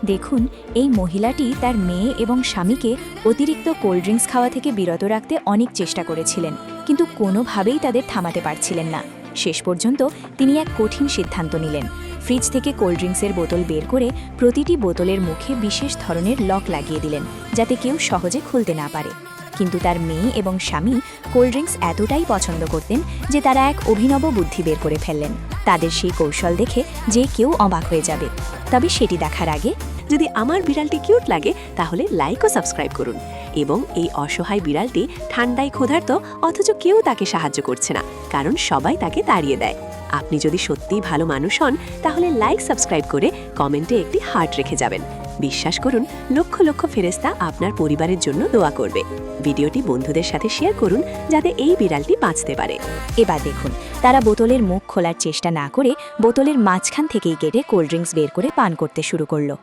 দেখুন, এই মহিলাটি তার মেয়ে এবং স্বামীকে অতিরিক্ত কোল্ড ড্রিঙ্কস খাওয়া থেকে বিরত রাখতে অনেক চেষ্টা করেছিলেন, কিন্তু কোনোভাবেই তাদের থামাতে পারছিলেন না। শেষ পর্যন্ত তিনি এক কঠিন সিদ্ধান্ত নিলেন। ফ্রিজ থেকে কোল্ড ড্রিঙ্কসের বোতল বের করে প্রতিটি বোতলের মুখে বিশেষ ধরনের লক লাগিয়ে দিলেন, যাতে কেউ সহজে খুলতে না পারে। কিন্তু তার মেয়ে এবং স্বামী কোল্ড ড্রিঙ্কস এতটাই পছন্দ করতেন যে তারা এক অভিনব বুদ্ধি বের করে ফেললেন। তাদের সেই কৌশল দেখে যে কেউ অবাক হয়ে যাবে। তবে সেটি দেখার আগে যদি আমার বিড়ালটি কিউট লাগে তাহলে লাইক ও সাবস্ক্রাইব করুন। এবং এই অসহায় বিড়ালটি ঠান্ডায় ক্ষুধার্ত, অথচ কেউ তাকে সাহায্য করছে না, কারণ সবাই তাকে তাড়িয়ে দেয়। আপনি যদি সত্যিই ভালো মানুষ হন তাহলে লাইক সাবস্ক্রাইব করে কমেন্টে একটি হার্ট রেখে যাবেন। বিশ্বাস করুন, লক্ষ লক্ষ ফেরেশতা আপনার পরিবারের জন্য দোয়া করবে। ভিডিওটি বন্ধুদের সাথে শেয়ার করুন যাতে এই বিড়ালটি বাঁচতে পারে। এবার দেখুন, তারা বোতলের মুখ খোলার চেষ্টা না করে বোতলের মাঝখান থেকেই কেটে কোল্ড ড্রিঙ্কস বের করে পান করতে শুরু করলো।